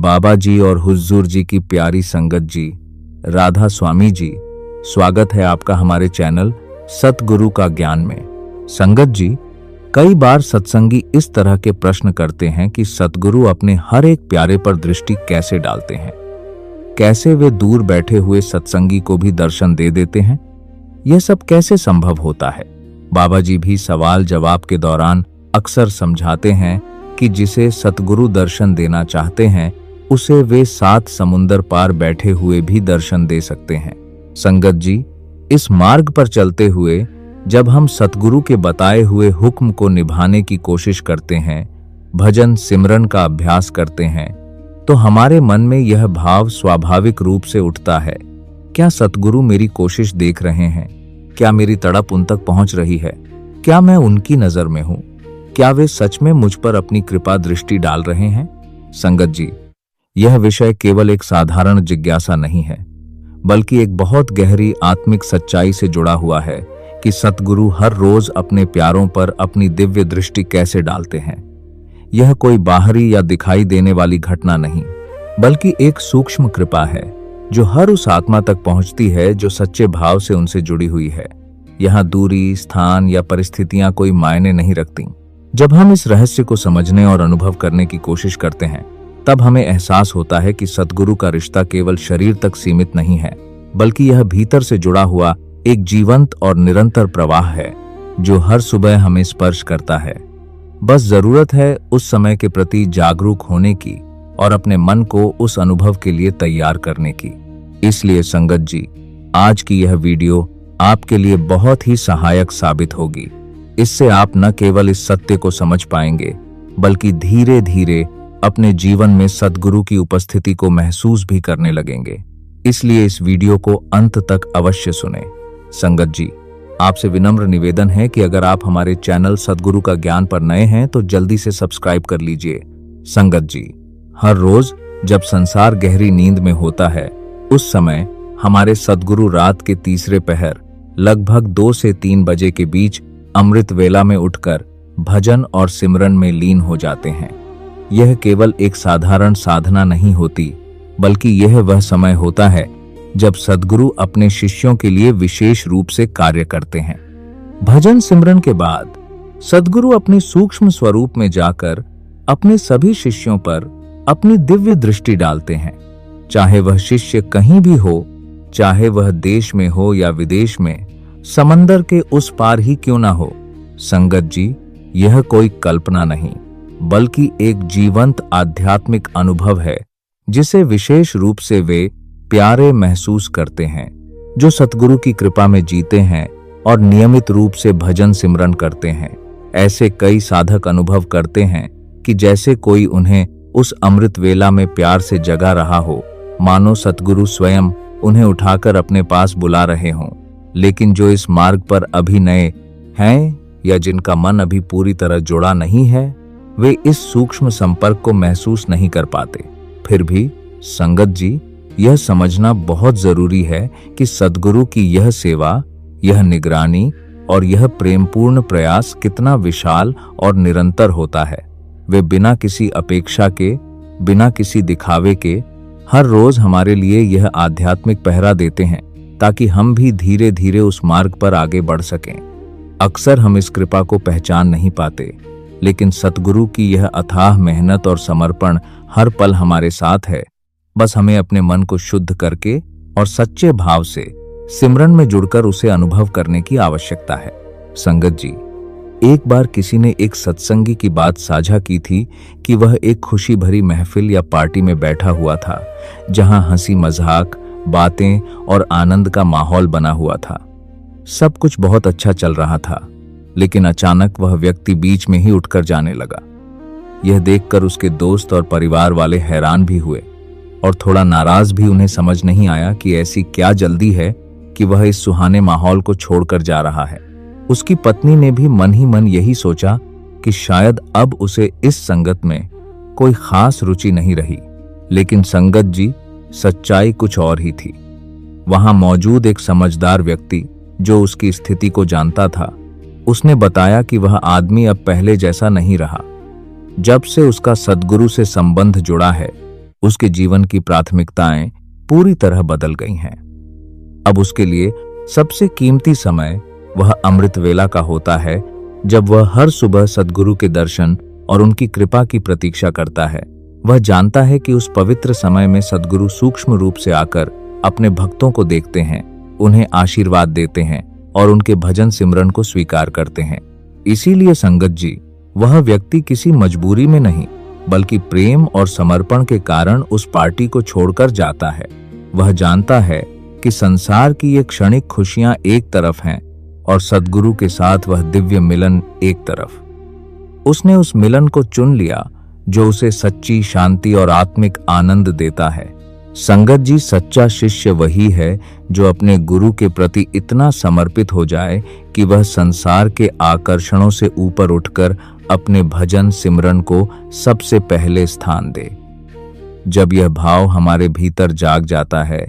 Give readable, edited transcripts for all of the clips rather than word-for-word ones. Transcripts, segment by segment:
बाबा जी और हुज़ूर जी की प्यारी संगत जी, राधा स्वामी जी, स्वागत है आपका हमारे चैनल सतगुरु का ज्ञान में। संगत जी, कई बार सत्संगी इस तरह के प्रश्न करते हैं कि सतगुरु अपने हर एक प्यारे पर दृष्टि कैसे डालते हैं, कैसे वे दूर बैठे हुए सत्संगी को भी दर्शन दे देते हैं, यह सब कैसे संभव होता है। बाबा जी भी सवाल जवाब के दौरान अक्सर समझाते हैं कि जिसे सतगुरु दर्शन देना चाहते हैं उसे वे 7 समुंदर पार बैठे हुए भी दर्शन दे सकते हैं। संगत जी, इस मार्ग पर चलते हुए जब हम सतगुरु के बताए हुए हुक्म को निभाने की कोशिश करते हैं, भजन सिमरन का अभ्यास करते हैं, तो हमारे मन में यह भाव स्वाभाविक रूप से उठता है, क्या सतगुरु मेरी कोशिश देख रहे हैं? क्या मेरी तड़प उन तक पहुंच रही है? क्या मैं उनकी नजर में हूं? क्या वे सच में मुझ पर अपनी कृपा दृष्टि डाल रहे हैं? संगत जी, यह विषय केवल एक साधारण जिज्ञासा नहीं है, बल्कि एक बहुत गहरी आत्मिक सच्चाई से जुड़ा हुआ है कि सतगुरु हर रोज अपने प्यारों पर अपनी दिव्य दृष्टि कैसे डालते हैं। यह कोई बाहरी या दिखाई देने वाली घटना नहीं, बल्कि एक सूक्ष्म कृपा है जो हर उस आत्मा तक पहुंचती है जो सच्चे भाव से उनसे जुड़ी हुई है। यहाँ दूरी, स्थान या परिस्थितियां कोई मायने नहीं रखती। जब हम इस रहस्य को समझने और अनुभव करने की कोशिश करते हैं, तब हमें एहसास होता है कि सतगुरु का रिश्ता केवल शरीर तक सीमित नहीं है, बल्कि यह भीतर से जुड़ा हुआ एक जीवंत और निरंतर प्रवाह है जो हर सुबह हमें स्पर्श करता है। बस जरूरत है उस समय के प्रति जागरूक होने की और अपने मन को उस अनुभव के लिए तैयार करने की। इसलिए संगत जी, आज की यह वीडियो आपके लिए बहुत ही सहायक साबित होगी। इससे आप न केवल इस सत्य को समझ पाएंगे, बल्कि धीरे धीरे अपने जीवन में सतगुरु की उपस्थिति को महसूस भी करने लगेंगे। इसलिए इस वीडियो को अंत तक अवश्य सुने। संगत जी, आपसे विनम्र निवेदन है कि अगर आप हमारे चैनल सतगुरु का ज्ञान पर नए हैं तो जल्दी से सब्सक्राइब कर लीजिए। संगत जी, हर रोज जब संसार गहरी नींद में होता है, उस समय हमारे सतगुरु रात के तीसरे पहर लगभग 2 से 3 बजे के बीच अमृत वेला में उठकर भजन और सिमरन में लीन हो जाते हैं। यह केवल एक साधारण साधना नहीं होती, बल्कि यह वह समय होता है जब सद्गुरु अपने शिष्यों के लिए विशेष रूप से कार्य करते हैं। भजन सिमरन के बाद सद्गुरु अपने सूक्ष्म स्वरूप में जाकर अपने सभी शिष्यों पर अपनी दिव्य दृष्टि डालते हैं। चाहे वह शिष्य कहीं भी हो, चाहे वह देश में हो या विदेश में, समंदर के उस पार ही क्यों ना हो। संगत जी, यह कोई कल्पना नहीं, बल्कि एक जीवंत आध्यात्मिक अनुभव है जिसे विशेष रूप से वे प्यारे महसूस करते हैं जो सतगुरु की कृपा में जीते हैं और नियमित रूप से भजन सिमरन करते हैं। ऐसे कई साधक अनुभव करते हैं कि जैसे कोई उन्हें उस अमृत वेला में प्यार से जगा रहा हो, मानो सतगुरु स्वयं उन्हें उठाकर अपने पास बुला रहे हों। लेकिन जो इस मार्ग पर अभी नए हैं या जिनका मन अभी पूरी तरह जुड़ा नहीं है, वे इस सूक्ष्म संपर्क को महसूस नहीं कर पाते। फिर भी संगत जी, यह समझना बहुत जरूरी है कि सद्गुरु की यह सेवा, यह निगरानी और यह प्रेमपूर्ण प्रयास कितना विशाल और निरंतर होता है। वे बिना किसी अपेक्षा के, बिना किसी दिखावे के हर रोज हमारे लिए यह आध्यात्मिक पहरा देते हैं ताकि हम भी धीरे धीरे उस मार्ग पर आगे बढ़ सकें। अक्सर हम इस कृपा को पहचान नहीं पाते, लेकिन सतगुरु की यह अथाह मेहनत और समर्पण हर पल हमारे साथ है। बस हमें अपने मन को शुद्ध करके और सच्चे भाव से सिमरन में जुड़कर उसे अनुभव करने की आवश्यकता है। संगत जी, एक बार किसी ने एक सत्संगी की बात साझा की थी कि वह एक खुशी भरी महफिल या पार्टी में बैठा हुआ था, जहां हंसी मजाक, बातें और आनंद का माहौल बना हुआ था। सब कुछ बहुत अच्छा चल रहा था, लेकिन अचानक वह व्यक्ति बीच में ही उठकर जाने लगा। यह देखकर उसके दोस्त और परिवार वाले हैरान भी हुए और थोड़ा नाराज भी। उन्हें समझ नहीं आया कि ऐसी क्या जल्दी है कि वह इस सुहाने माहौल को छोड़कर जा रहा है। उसकी पत्नी ने भी मन ही मन यही सोचा कि शायद अब उसे इस संगत में कोई खास रुचि नहीं रही। लेकिन संगत जी, सच्चाई कुछ और ही थी। वहां मौजूद एक समझदार व्यक्ति जो उसकी स्थिति को जानता था, उसने बताया कि वह आदमी अब पहले जैसा नहीं रहा। जब से उसका सद्गुरु से संबंध जुड़ा है, उसके जीवन की प्राथमिकताएं पूरी तरह बदल गई हैं। अब उसके लिए सबसे कीमती समय वह अमृत वेला का होता है, जब वह हर सुबह सद्गुरु के दर्शन और उनकी कृपा की प्रतीक्षा करता है। वह जानता है कि उस पवित्र समय में सद्गुरु सूक्ष्म रूप से आकर अपने भक्तों को देखते हैं, उन्हें आशीर्वाद देते हैं और उनके भजन सिमरन को स्वीकार करते हैं। इसीलिए संगत जी, वह व्यक्ति किसी मजबूरी में नहीं बल्कि प्रेम और समर्पण के कारण उस पार्टी को छोड़कर जाता है। वह जानता है कि संसार की ये क्षणिक खुशियां एक तरफ हैं और सद्गुरु के साथ वह दिव्य मिलन एक तरफ। उसने उस मिलन को चुन लिया जो उसे सच्ची शांति और आत्मिक आनंद देता है। संगत जी, सच्चा शिष्य वही है जो अपने गुरु के प्रति इतना समर्पित हो जाए कि वह संसार के आकर्षणों से ऊपर उठकर अपने भजन सिमरन को सबसे पहले स्थान दे। जब यह भाव हमारे भीतर जाग जाता है,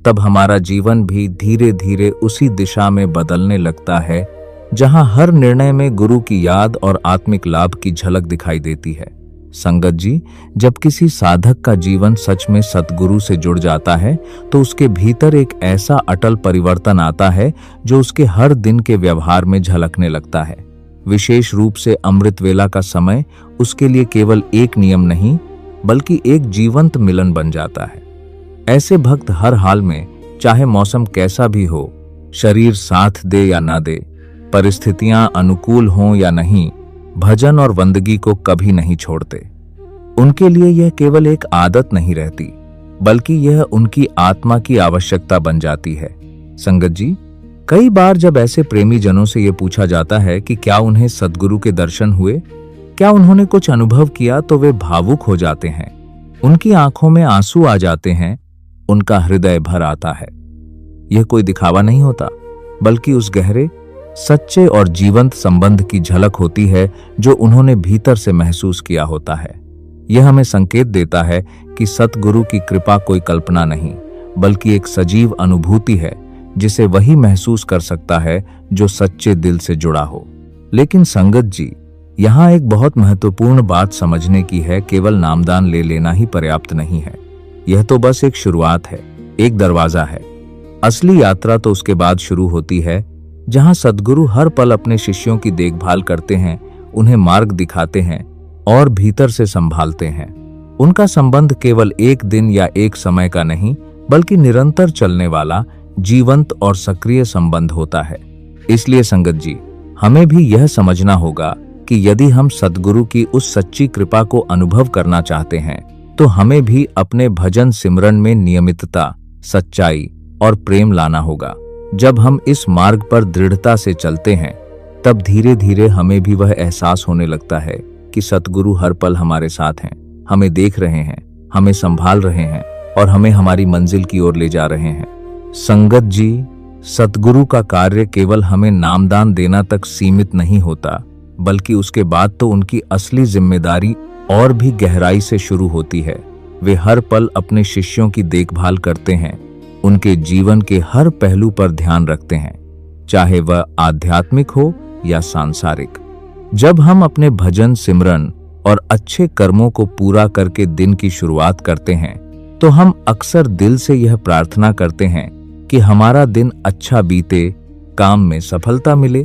तब हमारा जीवन भी धीरे धीरे उसी दिशा में बदलने लगता है जहां हर निर्णय में गुरु की याद और आत्मिक लाभ की झलक दिखाई देती है। संगत जी, जब किसी साधक का जीवन सच में सतगुरु से जुड़ जाता है तो उसके भीतर एक ऐसा अटल परिवर्तन आता है जो उसके हर दिन के व्यवहार में झलकने लगता है। विशेष रूप से अमृत वेला का समय उसके लिए केवल एक नियम नहीं बल्कि एक जीवंत मिलन बन जाता है। ऐसे भक्त हर हाल में, चाहे मौसम कैसा भी हो, शरीर साथ दे या ना दे, परिस्थितियां अनुकूल हों या नहीं, भजन और वंदगी को कभी नहीं छोड़ते। उनके लिए यह केवल एक आदत नहीं रहती बल्कि यह उनकी आत्मा की आवश्यकता बन जाती है। संगत जी, कई बार जब ऐसे प्रेमी जनों से यह पूछा जाता है कि क्या उन्हें सद्गुरु के दर्शन हुए, क्या उन्होंने कुछ अनुभव किया, तो वे भावुक हो जाते हैं। उनकी आंखों में आंसू आ जाते हैं, उनका हृदय भर आता है। यह कोई दिखावा नहीं होता बल्कि उस गहरे, सच्चे और जीवंत संबंध की झलक होती है जो उन्होंने भीतर से महसूस किया होता है। यह हमें संकेत देता है कि सतगुरु की कृपा कोई कल्पना नहीं बल्कि एक सजीव अनुभूति है जिसे वही महसूस कर सकता है जो सच्चे दिल से जुड़ा हो। लेकिन संगत जी, यहाँ एक बहुत महत्वपूर्ण बात समझने की है। केवल नामदान ले लेना ही पर्याप्त नहीं है। यह तो बस एक शुरुआत है, एक दरवाजा है। असली यात्रा तो उसके बाद शुरू होती है, जहां सद्गुरु हर पल अपने शिष्यों की देखभाल करते हैं, उन्हें मार्ग दिखाते हैं और भीतर से संभालते हैं। उनका संबंध केवल एक दिन या एक समय का नहीं बल्कि निरंतर चलने वाला, जीवंत और सक्रिय संबंध होता है। इसलिए संगत जी, हमें भी यह समझना होगा कि यदि हम सद्गुरु की उस सच्ची कृपा को अनुभव करना चाहते हैं तो हमें भी अपने भजन सिमरन में नियमितता, सच्चाई और प्रेम लाना होगा। जब हम इस मार्ग पर दृढ़ता से चलते हैं, तब धीरे धीरे हमें भी वह एहसास होने लगता है कि सतगुरु हर पल हमारे साथ हैं, हमें देख रहे हैं, हमें संभाल रहे हैं और हमें हमारी मंजिल की ओर ले जा रहे हैं। संगत जी, सतगुरु का कार्य केवल हमें नामदान देना तक सीमित नहीं होता बल्कि उसके बाद तो उनकी असली जिम्मेदारी और भी गहराई से शुरू होती है। वे हर पल अपने शिष्यों की देखभाल करते हैं, उनके जीवन के हर पहलू पर ध्यान रखते हैं, चाहे वह आध्यात्मिक हो या सांसारिक। जब हम अपने भजन सिमरन और अच्छे कर्मों को पूरा करके दिन की शुरुआत करते हैं तो हम अक्सर दिल से यह प्रार्थना करते हैं कि हमारा दिन अच्छा बीते, काम में सफलता मिले,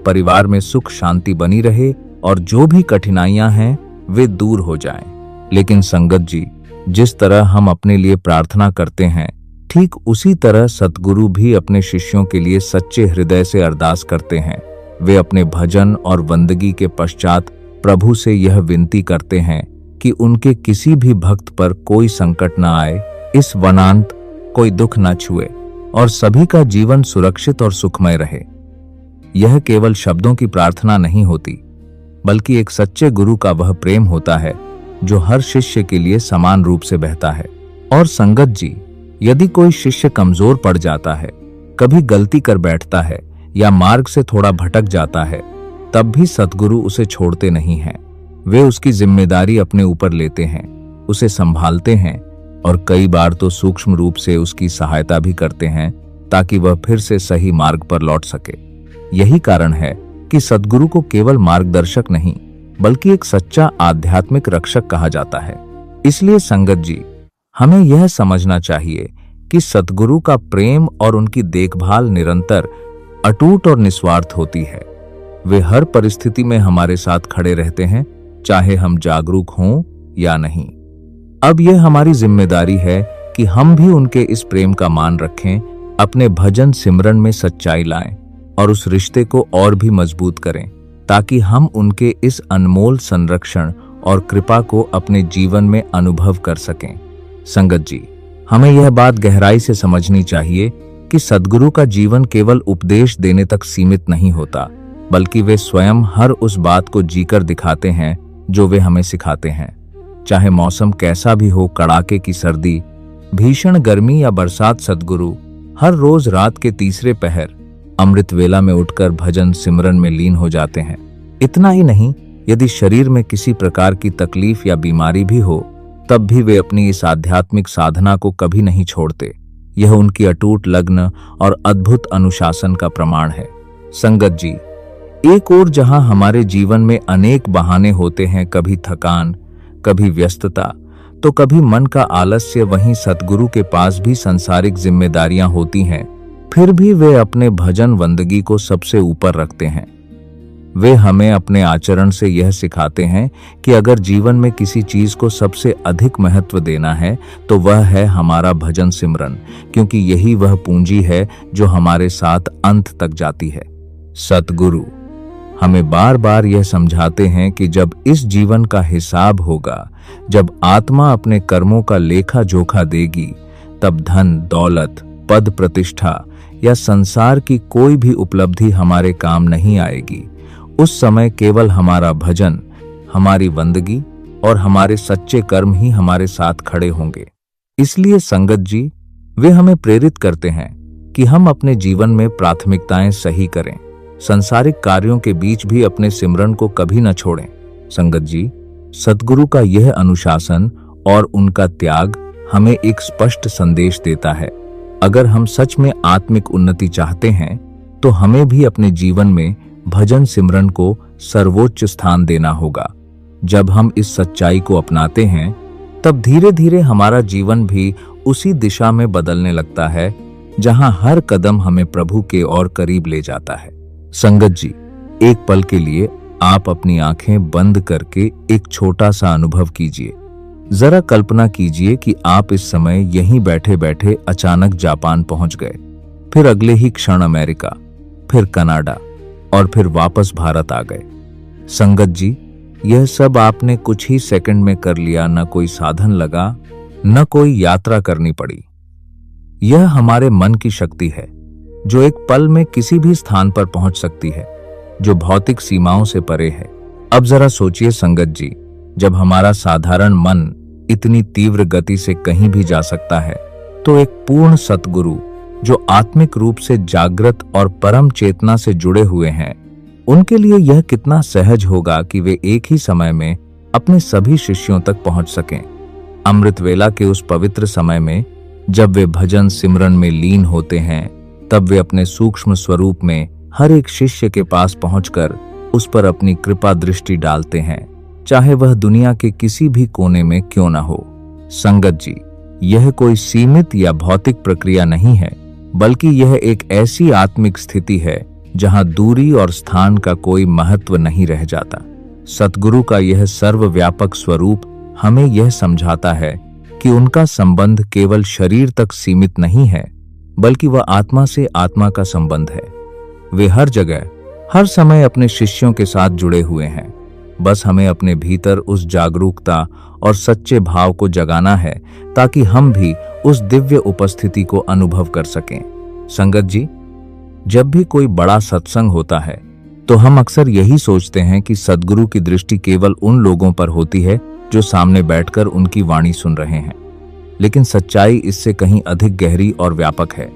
परिवार में सुख शांति बनी रहे और जो भी कठिनाइयां हैं वे दूर हो जाएं। लेकिन संगत जी, जिस तरह हम अपने लिए प्रार्थना करते हैं, ठीक उसी तरह सतगुरु भी अपने शिष्यों के लिए सच्चे हृदय से अरदास करते हैं। वे अपने भजन और वंदगी के पश्चात प्रभु से यह विनती करते हैं कि उनके किसी भी भक्त पर कोई संकट न आए, इस वनांत कोई दुख न छुए और सभी का जीवन सुरक्षित और सुखमय रहे। यह केवल शब्दों की प्रार्थना नहीं होती बल्कि एक सच्चे गुरु का वह प्रेम होता है जो हर शिष्य के लिए समान रूप से बहता है। और संगत जी, यदि कोई शिष्य कमजोर पड़ जाता है, कभी गलती कर बैठता है या मार्ग से थोड़ा भटक जाता है, तब भी सतगुरु उसे छोड़ते नहीं हैं। वे उसकी जिम्मेदारी अपने ऊपर लेते हैं, उसे संभालते हैं और कई बार तो सूक्ष्म रूप से उसकी सहायता भी करते हैं ताकि वह फिर से सही मार्ग पर लौट सके। यही कारण है कि सतगुरु को केवल मार्गदर्शक नहीं बल्कि एक सच्चा आध्यात्मिक रक्षक कहा जाता है। इसलिए संगत जी, हमें यह समझना चाहिए कि सद्गुरु का प्रेम और उनकी देखभाल निरंतर, अटूट और निस्वार्थ होती है। वे हर परिस्थिति में हमारे साथ खड़े रहते हैं, चाहे हम जागरूक हों या नहीं। अब यह हमारी जिम्मेदारी है कि हम भी उनके इस प्रेम का मान रखें, अपने भजन सिमरन में सच्चाई लाएं और उस रिश्ते को और भी मजबूत करें, ताकि हम उनके इस अनमोल संरक्षण और कृपा को अपने जीवन में अनुभव कर सकें। संगत जी, हमें यह बात गहराई से समझनी चाहिए कि सद्गुरु का जीवन केवल उपदेश देने तक सीमित नहीं होता, बल्कि वे स्वयं हर उस बात को जीकर दिखाते हैं जो वे हमें सिखाते हैं। चाहे मौसम कैसा भी हो, कड़ाके की सर्दी, भीषण गर्मी या बरसात, सद्गुरु हर रोज रात के तीसरे पहर अमृत वेला में उठकर भजन सिमरन में लीन हो जाते हैं। इतना ही नहीं, यदि शरीर में किसी प्रकार की तकलीफ या बीमारी भी हो, तब भी वे अपनी इस आध्यात्मिक साधना को कभी नहीं छोड़ते। यह उनकी अटूट लगन और अद्भुत अनुशासन का प्रमाण है। संगत जी, एक ओर जहां हमारे जीवन में अनेक बहाने होते हैं, कभी थकान, कभी व्यस्तता, तो कभी मन का आलस्य, वहीं सद्गुरु के पास भी संसारिक जिम्मेदारियां होती हैं, फिर भी वे अपने भजन बंदगी को सबसे ऊपर रखते हैं। वे हमें अपने आचरण से यह सिखाते हैं कि अगर जीवन में किसी चीज को सबसे अधिक महत्व देना है तो वह है हमारा भजन सिमरन, क्योंकि यही वह पूंजी है जो हमारे साथ अंत तक जाती है। सद्गुरु हमें बार बार यह समझाते हैं कि जब इस जीवन का हिसाब होगा, जब आत्मा अपने कर्मों का लेखा जोखा देगी, तब धन, दौलत, पद, प्रतिष्ठा या संसार की कोई भी उपलब्धि हमारे काम नहीं आएगी। उस समय केवल हमारा भजन, हमारी बंदगी और हमारे सच्चे कर्म ही हमारे साथ खड़े होंगे। इसलिए संगत जी, वे हमें प्रेरित करते हैं कि हम अपने जीवन में प्राथमिकताएं सही करें, संसारिक कार्यों के बीच भी अपने सिमरन को कभी न छोड़ें। संगत जी, सद्गुरु का यह अनुशासन और उनका त्याग हमें एक स्पष्ट संदेश देता है। अगर हम सच में आत्मिक उन्नति चाहते हैं, तो हमें भी अपने जीवन में भजन सिमरन को सर्वोच्च स्थान देना होगा। जब हम इस सच्चाई को अपनाते हैं, तब धीरे धीरे हमारा जीवन भी उसी दिशा में बदलने लगता है जहां हर कदम हमें प्रभु के और करीब ले जाता है। संगत जी, एक पल के लिए आप अपनी आंखें बंद करके एक छोटा सा अनुभव कीजिए। जरा कल्पना कीजिए कि आप इस समय यहीं बैठे बैठे अचानक जापान पहुंच गए, फिर अगले ही क्षण अमेरिका, फिर कनाडा और फिर वापस भारत आ गए। संगत जी, यह सब आपने कुछ ही सेकंड में कर लिया। न कोई साधन लगा, न कोई यात्रा करनी पड़ी। यह हमारे मन की शक्ति है जो एक पल में किसी भी स्थान पर पहुंच सकती है, जो भौतिक सीमाओं से परे है। अब जरा सोचिए संगत जी, जब हमारा साधारण मन इतनी तीव्र गति से कहीं भी जा सकता है, तो एक पूर्ण सतगुरु जो आत्मिक रूप से जागृत और परम चेतना से जुड़े हुए हैं, उनके लिए यह कितना सहज होगा कि वे एक ही समय में अपने सभी शिष्यों तक पहुंच सकें। अमृत वेला के उस पवित्र समय में जब वे भजन सिमरन में लीन होते हैं, तब वे अपने सूक्ष्म स्वरूप में हर एक शिष्य के पास पहुंचकर उस पर अपनी कृपा दृष्टि डालते हैं, चाहे वह दुनिया के किसी भी कोने में क्यों न हो। संगत जी, यह कोई सीमित या भौतिक प्रक्रिया नहीं है, बल्कि यह एक ऐसी आत्मिक स्थिति है जहां दूरी और स्थान का कोई महत्व नहीं रह जाता। सतगुरु का यह सर्वव्यापक स्वरूप हमें यह समझाता है कि उनका संबंध केवल शरीर तक सीमित नहीं है, बल्कि वह आत्मा से आत्मा का संबंध है। वे हर जगह, हर समय अपने शिष्यों के साथ जुड़े हुए हैं। बस हमें अपने भीतर उस जागरूकता और सच्चे भाव को जगाना है, ताकि हम भी उस दिव्य उपस्थिति को अनुभव कर सकें। संगत जी, जब भी कोई बड़ा सत्संग होता है, तो हम अक्सर यही सोचते हैं कि सद्गुरु की दृष्टि केवल उन लोगों पर होती है जो सामने बैठकर उनकी वाणी सुन रहे हैं, लेकिन सच्चाई इससे कहीं अधिक गहरी और व्यापक है।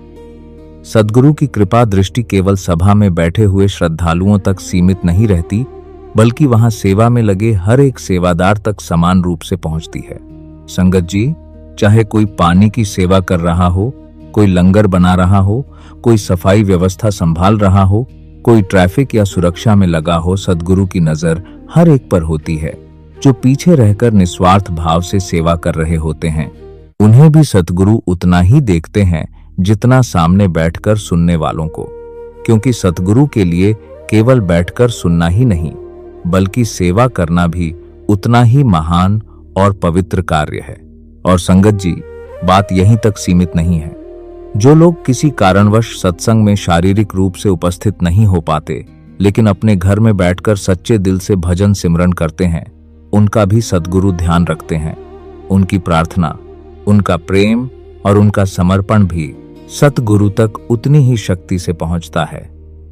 सद्गुरु की कृपा दृष्टि केवल सभा में बैठे हुए श्रद्धालुओं तक सीमित नहीं रहती, बल्कि वहां सेवा में लगे हर एक सेवादार तक समान रूप से पहुंचती है। संगत जी, चाहे कोई पानी की सेवा कर रहा हो, कोई लंगर बना रहा हो, कोई सफाई व्यवस्था संभाल रहा हो, कोई ट्रैफिक या सुरक्षा में लगा हो, सद्गुरु की नजर हर एक पर होती है जो पीछे रहकर निस्वार्थ भाव से सेवा कर रहे होते हैं। उन्हें भी सतगुरु उतना ही देखते हैं जितना सामने बैठकर सुनने वालों को, क्योंकि सतगुरु के लिए केवल बैठकर सुनना ही नहीं बल्कि सेवा करना भी उतना ही महान और पवित्र कार्य है। और संगत जी, बात यहीं तक सीमित नहीं है। जो लोग किसी कारणवश सत्संग में शारीरिक रूप से उपस्थित नहीं हो पाते लेकिन अपने घर में बैठकर सच्चे दिल से भजन सिमरन करते हैं, उनका भी सतगुरु ध्यान रखते हैं। उनकी प्रार्थना, उनका प्रेम और उनका समर्पण भी सतगुरु तक उतनी ही शक्ति से पहुंचता है।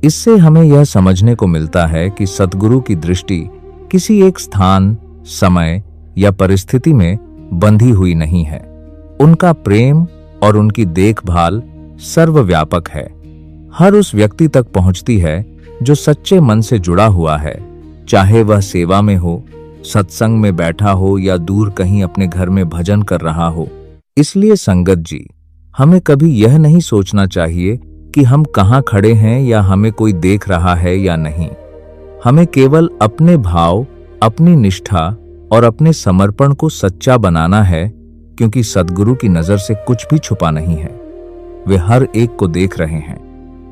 इससे हमें यह समझने को मिलता है कि सतगुरु की दृष्टि किसी एक स्थान, समय या परिस्थिति में बंधी हुई नहीं है। उनका प्रेम और उनकी देखभाल सर्वव्यापक है, हर उस व्यक्ति तक पहुंचती है जो सच्चे मन से जुड़ा हुआ है, चाहे वह सेवा में हो, सत्संग में बैठा हो या दूर कहीं अपने घर में भजन कर रहा हो। इसलिए संगत जी, हमें कभी यह नहीं सोचना चाहिए कि हम कहाँ खड़े हैं या हमें कोई देख रहा है या नहीं। हमें केवल अपने भाव, अपनी निष्ठा और अपने समर्पण को सच्चा बनाना है, क्योंकि सद्गुरु की नजर से कुछ भी छुपा नहीं है। वे हर एक को देख रहे हैं,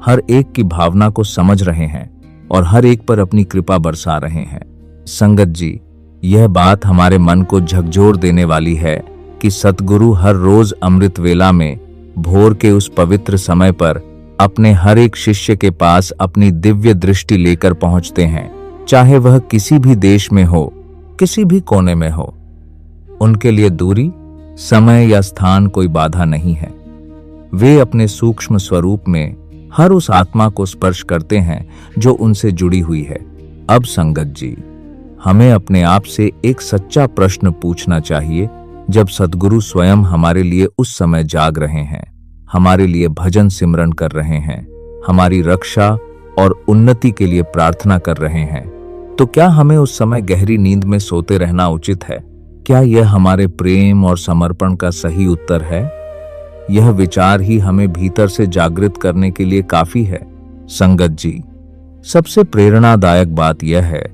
हर एक की भावना को समझ रहे हैं और हर एक पर अपनी कृपा बरसा रहे हैं। संगत जी, यह बात हमारे मन को झकझोर देने वाली है कि सतगुरु हर रोज अमृत वेला में भोर के उस पवित्र समय पर अपने हर एक शिष्य के पास अपनी दिव्य दृष्टि लेकर पहुंचते हैं, चाहे वह किसी भी देश में हो, किसी भी कोने में हो। उनके लिए दूरी, समय या स्थान कोई बाधा नहीं है। वे अपने सूक्ष्म स्वरूप में हर उस आत्मा को स्पर्श करते हैं जो उनसे जुड़ी हुई है। अब संगत जी, हमें अपने आप से एक सच्चा प्रश्न पूछना चाहिए। जब सद्गुरु स्वयं हमारे लिए उस समय जाग रहे हैं, हमारे लिए भजन सिमरन कर रहे हैं, हमारी रक्षा और उन्नति के लिए प्रार्थना कर रहे हैं, तो क्या हमें उस समय गहरी नींद में सोते रहना उचित है? क्या यह हमारे प्रेम और समर्पण का सही उत्तर है? यह विचार ही हमें भीतर से जागृत करने के लिए काफी है। संगत जी, सबसे प्रेरणादायक बात यह है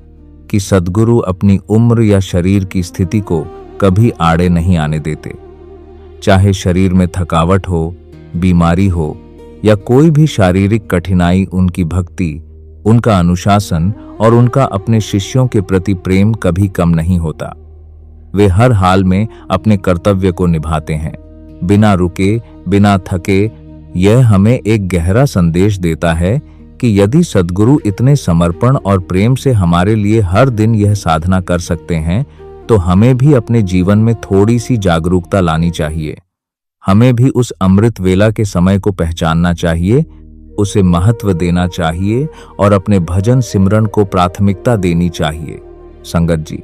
कि सद्गुरु अपनी उम्र या शरीर की स्थिति को कभी आड़े नहीं आने देते। चाहे शरीर में थकावट हो, बीमारी हो या कोई भी शारीरिक कठिनाई, उनकी भक्ति, उनका अनुशासन और उनका अपने शिष्यों के प्रति प्रेम कभी कम नहीं होता। वे हर हाल में अपने कर्तव्य को निभाते हैं, बिना रुके, बिना थके। यह हमें एक गहरा संदेश देता है कि यदि सद्गुरु इतने समर्पण और प्रेम से हमारे लिए हर दिन यह साधना कर सकते हैं, तो हमें भी अपने जीवन में थोड़ी सी जागरूकता लानी चाहिए। हमें भी उस अमृत वेला के समय को पहचानना चाहिए, उसे महत्व देना चाहिए और अपने भजन सिमरन को प्राथमिकता देनी चाहिए। संगत जी,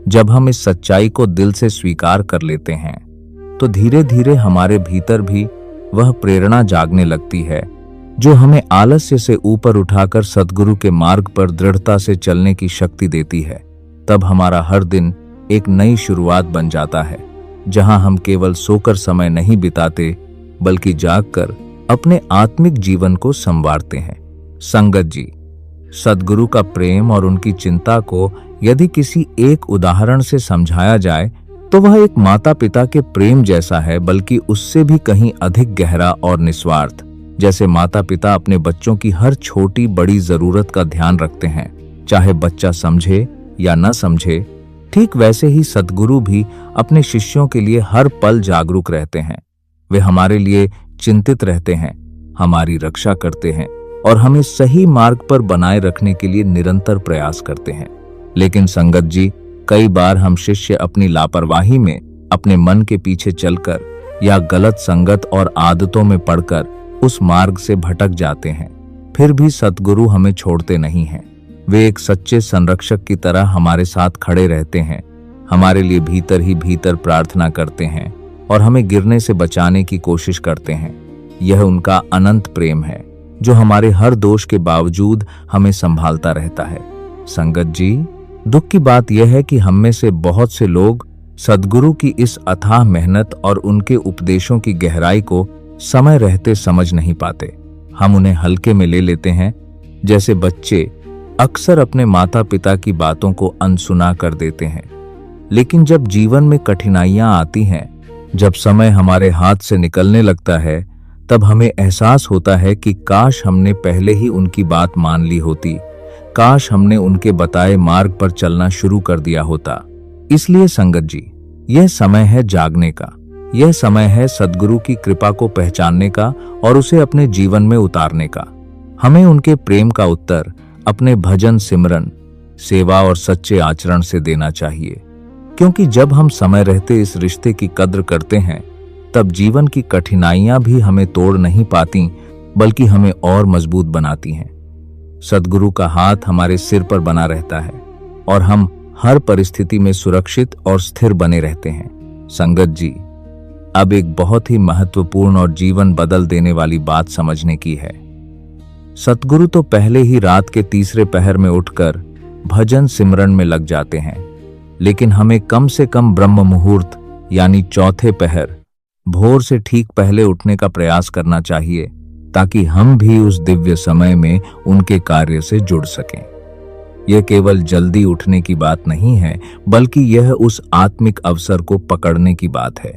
जब हम इस सच्चाई को दिल से स्वीकार कर लेते हैं, तो धीरे धीरे हमारे भीतर भी वह प्रेरणा जागने लगती है जो हमें आलस्य से ऊपर उठाकर सद्गुरु के मार्ग पर दृढ़ता से चलने की शक्ति देती है। तब हमारा हर दिन एक नई शुरुआत बन जाता है, जहां हम केवल सोकर समय नहीं बिताते बल्कि जागकर अपने आत्मिक जीवन को संवारते हैं। संगत जी, सद्गुरु का प्रेम और उनकी चिंता को यदि किसी एक उदाहरण से समझाया जाए तो वह एक माता पिता के प्रेम जैसा है, बल्कि उससे भी कहीं अधिक गहरा और निस्वार्थ। जैसे माता पिता अपने बच्चों की हर छोटी बड़ी जरूरत का ध्यान रखते हैं, चाहे बच्चा समझे या न समझे, ठीक वैसे ही सद्गुरु भी अपने शिष्यों के लिए हर पल जागरूक रहते हैं। वे हमारे लिए चिंतित रहते हैं, हमारी रक्षा करते हैं और हमें सही मार्ग पर बनाए रखने के लिए निरंतर प्रयास करते हैं। लेकिन संगत जी, कई बार हम शिष्य अपनी लापरवाही में, अपने मन के पीछे चलकर या गलत संगत और आदतों में पड़कर उस मार्ग से भटक जाते हैं। फिर भी सद्गुरु हमें छोड़ते नहीं हैं। वे एक सच्चे संरक्षक की तरह हमारे साथ खड़े रहते हैं, हमारे लिए भीतर ही भीतर प्रार्थना करते हैं और हमें गिरने से बचाने की कोशिश करते हैं। यह उनका अनंत प्रेम है जो हमारे हर दोष के बावजूद हमें संभालता रहता है। संगत जी, दुख की बात यह है कि हम में से बहुत से लोग सद्गुरु की इस अथाह मेहनत और उनके उपदेशों की गहराई को समय रहते समझ नहीं पाते। हम उन्हें हल्के में ले लेते हैं, जैसे बच्चे अक्सर अपने माता पिता की बातों को अनसुना कर देते हैं। लेकिन जब जीवन में कठिनाइयां आती हैं जब समय हमारे हाथ से निकलने लगता है तब हमें एहसास होता है कि काश हमने पहले ही उनकी बात मान ली होती, काश हमने उनके बताए मार्ग पर चलना शुरू कर दिया होता। इसलिए संगत जी, यह समय है जागने का, यह समय है सद्गुरु की कृपा को पहचानने का और उसे अपने जीवन में उतारने का। हमें उनके प्रेम का उत्तर अपने भजन, सिमरन, सेवा और सच्चे आचरण से देना चाहिए, क्योंकि जब हम समय रहते इस रिश्ते की कद्र करते हैं तब जीवन की कठिनाइयां भी हमें तोड़ नहीं पाती बल्कि हमें और मजबूत बनाती हैं। सद्गुरु का हाथ हमारे सिर पर बना रहता है और हम हर परिस्थिति में सुरक्षित और स्थिर बने रहते हैं। संगत जी, अब एक बहुत ही महत्वपूर्ण और जीवन बदल देने वाली बात समझने की है। सद्गुरु तो पहले ही रात के तीसरे पहर में उठकर भजन सिमरन में लग जाते हैं, लेकिन हमें कम से कम ब्रह्म मुहूर्त यानी चौथे पहर, भोर से ठीक पहले उठने का प्रयास करना चाहिए ताकि हम भी उस दिव्य समय में उनके कार्य से जुड़ सकें। यह केवल जल्दी उठने की बात नहीं है, बल्कि यह उस आत्मिक अवसर को पकड़ने की बात है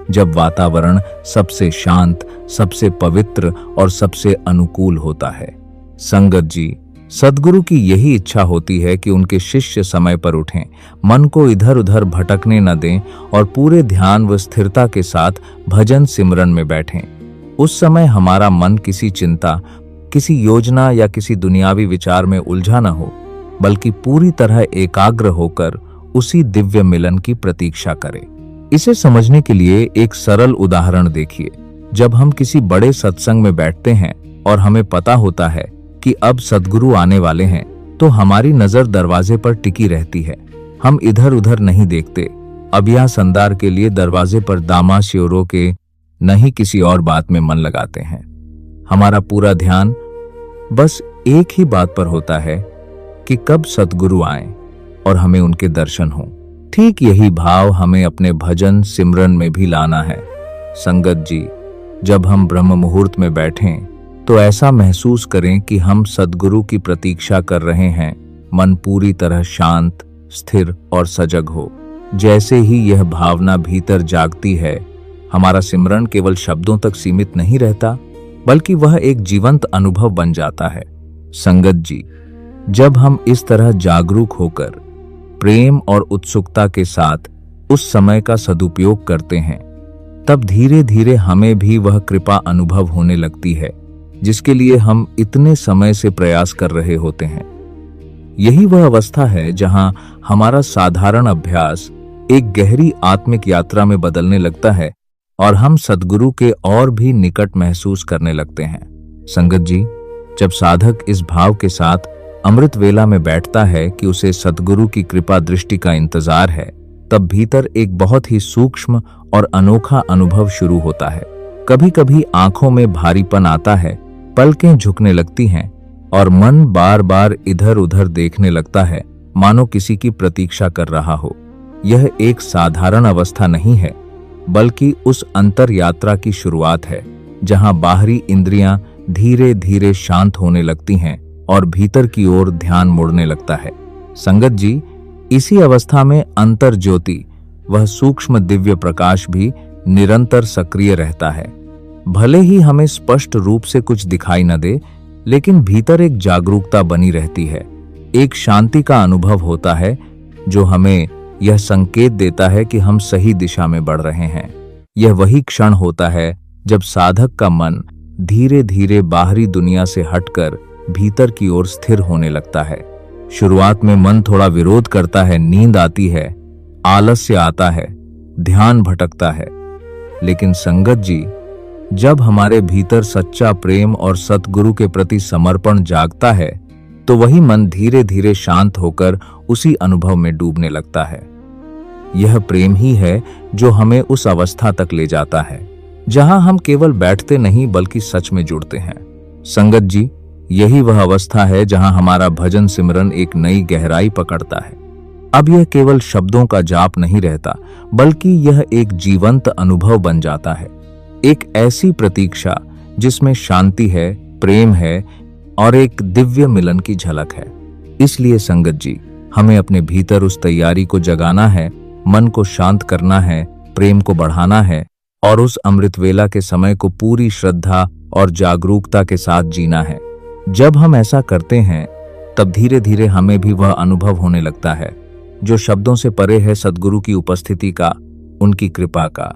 जब वातावरण सबसे शांत, सबसे पवित्र और सबसे अनुकूल होता है। संगत जी, सद्गुरु की यही इच्छा होती है कि उनके शिष्य समय पर उठें, मन को इधर उधर भटकने न दें और पूरे ध्यान व स्थिरता के साथ भजन सिमरन में बैठें। उस समय हमारा मन किसी चिंता, किसी योजना या किसी दुनियावी विचार में उलझा न हो, बल्कि पूरी तरह एकाग्र होकर उसी दिव्य मिलन की प्रतीक्षा करे। इसे समझने के लिए एक सरल उदाहरण देखिए। जब हम किसी बड़े सत्संग में बैठते हैं और हमें पता होता है कि अब सद्गुरु आने वाले हैं, तो हमारी नजर दरवाजे पर टिकी रहती है। हम इधर उधर नहीं देखते, अभिया संदार के लिए दरवाजे पर दामा श्योरों के नहीं किसी और बात में मन लगाते हैं। हमारा पूरा ध्यान बस एक ही बात पर होता है कि कब सद्गुरु आए और हमें उनके दर्शन हों। ठीक यही भाव हमें अपने भजन सिमरन में भी लाना है। संगत जी, जब हम ब्रह्म मुहूर्त में बैठें तो ऐसा महसूस करें कि हम सद्गुरु की प्रतीक्षा कर रहे हैं। मन पूरी तरह शांत, स्थिर और सजग हो। जैसे ही यह भावना भीतर जागती है, हमारा सिमरन केवल शब्दों तक सीमित नहीं रहता, बल्कि वह एक जीवंत अनुभव बन जाता है। संगत जी, जब हम इस तरह जागरूक होकर प्रेम और उत्सुकता के साथ उस समय का सदुपयोग करते हैं, तब धीरे धीरे हमें भी वह कृपा अनुभव होने लगती है जिसके लिए हम इतने समय से प्रयास कर रहे होते हैं। यही वह अवस्था है जहां हमारा साधारण अभ्यास एक गहरी आत्मिक यात्रा में बदलने लगता है और हम सद्गुरु के और भी निकट महसूस करने लगते हैं। संगत जी, जब साधक इस भाव के साथ अमृत वेला में बैठता है कि उसे सद्गुरु की कृपा दृष्टि का इंतजार है, तब भीतर एक बहुत ही सूक्ष्म और अनोखा अनुभव शुरू होता है। कभी कभी आंखों में भारीपन आता है, पलकें झुकने लगती हैं और मन बार बार इधर उधर देखने लगता है, मानो किसी की प्रतीक्षा कर रहा हो। यह एक साधारण अवस्था नहीं है, बल्कि उस अंतर यात्रा की शुरुआत है जहां बाहरी इंद्रियां धीरे धीरे शांत होने लगती हैं और भीतर की ओर ध्यान मुड़ने लगता है। संगत जी, इसी अवस्था में अंतर ज्योति, वह सूक्ष्म दिव्य प्रकाश भी निरंतर सक्रिय रहता है। भले ही हमें स्पष्ट रूप से कुछ दिखाई न दे, लेकिन भीतर एक जागरूकता बनी रहती है, एक शांति का अनुभव होता है जो हमें यह संकेत देता है कि हम सही दिशा में बढ़ रहे हैं। यह वही क्षण होता है जब साधक का मन धीरे धीरे बाहरी दुनिया से हटकर भीतर की ओर स्थिर होने लगता है। शुरुआत में मन थोड़ा विरोध करता है, नींद आती है, आलस्य आता है, ध्यान भटकता है, लेकिन संगत जी, जब हमारे भीतर सच्चा प्रेम और सतगुरु के प्रति समर्पण जागता है, तो वही मन धीरे धीरे शांत होकर उसी अनुभव में डूबने लगता है। यह प्रेम ही है जो हमें उस अवस्था तक ले जाता है जहां हम केवल बैठते नहीं बल्कि सच में जुड़ते हैं। संगत जी, यही वह अवस्था है जहां हमारा भजन सिमरन एक नई गहराई पकड़ता है। अब यह केवल शब्दों का जाप नहीं रहता, बल्कि यह एक जीवंत अनुभव बन जाता है, एक ऐसी प्रतीक्षा जिसमें शांति है, प्रेम है और एक दिव्य मिलन की झलक है। इसलिए संगत जी, हमें अपने भीतर उस तैयारी को जगाना है, मन को शांत करना है प्रेम को बढ़ाना है और उस अमृत वेला के समय को पूरी श्रद्धा और जागरूकता के साथ जीना है। जब हम ऐसा करते हैं तब धीरे धीरे हमें भी वह अनुभव होने लगता है जो शब्दों से परे है, सद्गुरु की उपस्थिति का, उनकी कृपा का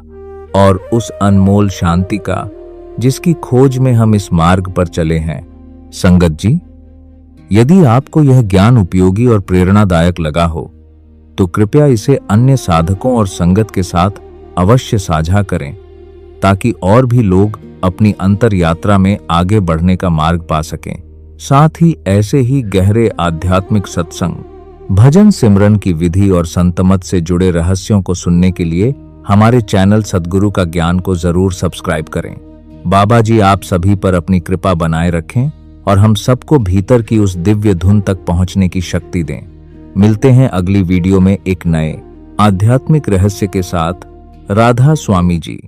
और उस अनमोल शांति का जिसकी खोज में हम इस मार्ग पर चले हैं। संगत जी, यदि आपको यह ज्ञान उपयोगी और प्रेरणादायक लगा हो तो कृपया इसे अन्य साधकों और संगत के साथ अवश्य साझा करें ताकि और भी लोग अपनी अंतर यात्रा में आगे बढ़ने का मार्ग पा सकें। साथ ही ऐसे ही गहरे आध्यात्मिक सत्संग, भजन, सिमरन की विधि और संतमत से जुड़े रहस्यों को सुनने के लिए हमारे चैनल सद्गुरु का ज्ञान को जरूर सब्सक्राइब करें। बाबा जी आप सभी पर अपनी कृपा बनाए रखें और हम सबको भीतर की उस दिव्य धुन तक पहुंचने की शक्ति दें। मिलते हैं अगली वीडियो में एक नए आध्यात्मिक रहस्य के साथ। राधा स्वामी जी।